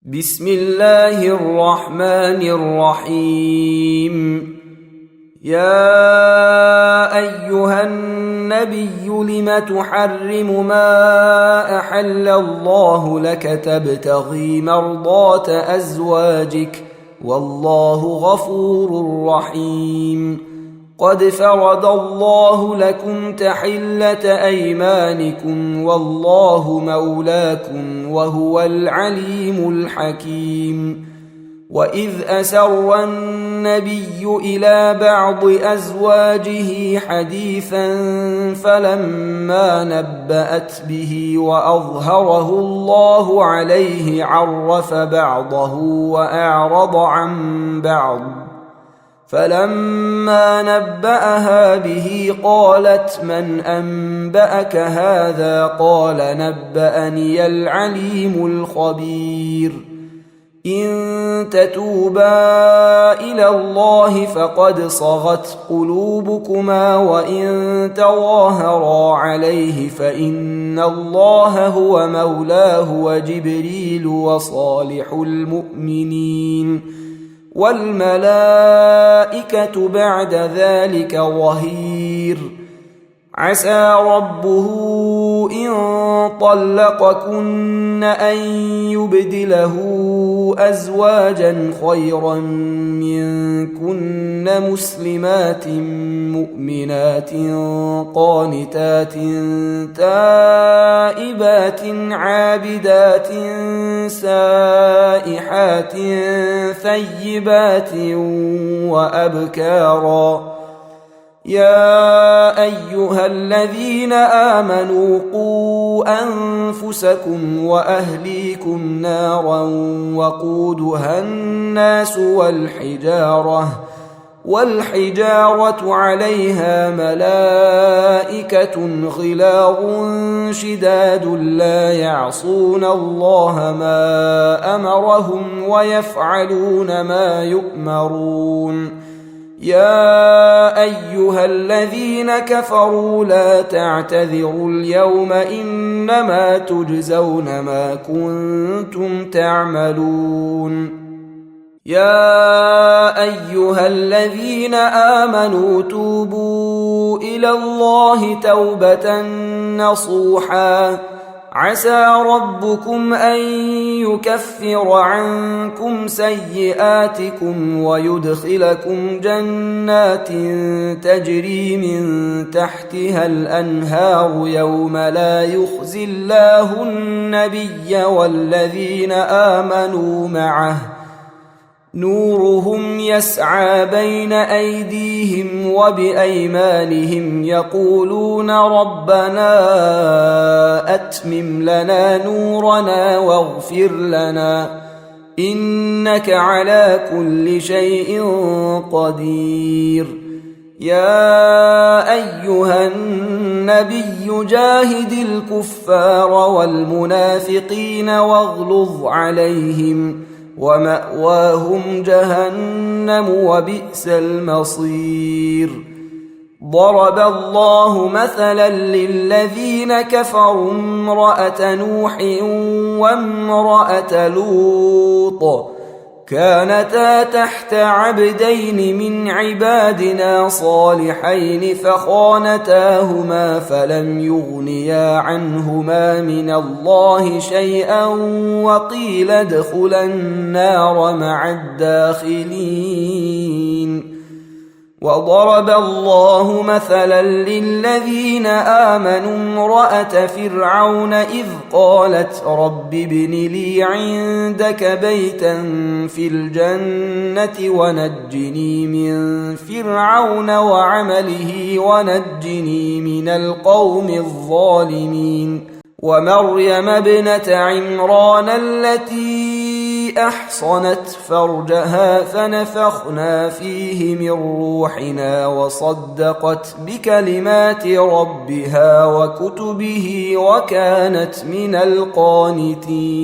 بسم الله الرحمن الرحيم. يا أيها النبي لم تحرم ما أحل الله لك تبتغي مرضات أزواجك والله غفور رحيم. قد فرض الله لكم تحلة أيمانكم والله مولاكم وهو العليم الحكيم. وإذ أسر النبي إلى بعض أزواجه حديثا فلما نبأت به وأظهره الله عليه عرف بعضه وأعرض عن بعض، فلما نبأها به قالت من أنبأك هذا؟ قال نبأني العليم الخبير. إن تتوبا إلى الله فقد صغت قلوبكما وإن تظاهرا عليه فإن الله هو مولاه وجبريل وصالح المؤمنين والملائكة بعد ذلك ظهير. عسى ربه إن طلقكن أن يبدله أزواجا خيرا منكن مسلمات مؤمنات قانتات تائبات عابدات سائحات ثيبات وأبكارا. يا أيها الذين آمنوا قوا أنفسكم وأهليكم نارا وقودها الناس والحجارة عليها ملائكة غلاظ شداد لا يعصون الله ما أمرهم ويفعلون ما يؤمرون. يا أيها الذين كفروا لا تعتذروا اليوم إنما تجزون ما كنتم تعملون. يا أيها الذين آمنوا توبوا إلى الله توبة نصوحا عسى ربكم أن يكفر عنكم سيئاتكم ويدخلكم جنات تجري من تحتها الأنهار يوم لا يخزي الله النبي والذين آمنوا معه نورهم يسعى بين أيديهم وبأيمانهم يقولون ربنا أتمم لنا نورنا واغفر لنا إنك على كل شيء قدير. يا أيها النبي جاهد الكفار والمنافقين واغلظ عليهم ومأواهم جهنم وبئس المصير. ضرب الله مثلا للذين كفروا امرأة نوح وامرأة لوط كانتا تحت عبدين من عبادنا صالحين فخانتاهما فلم يغنيا عنهما من الله شيئا وقيل ادخلا النار مع الداخلين. وضرب الله مثلا للذين آمنوا امرأة فرعون إذ قالت رب ابن لي عندك بيتا في الجنة ونجني من فرعون وعمله ونجني من القوم الظالمين. ومريم ابنة عمران التي أحصنت فرجها فنفخنا فيه من روحنا وصدقت بكلمات ربها وكتبه وكانت من القانتين.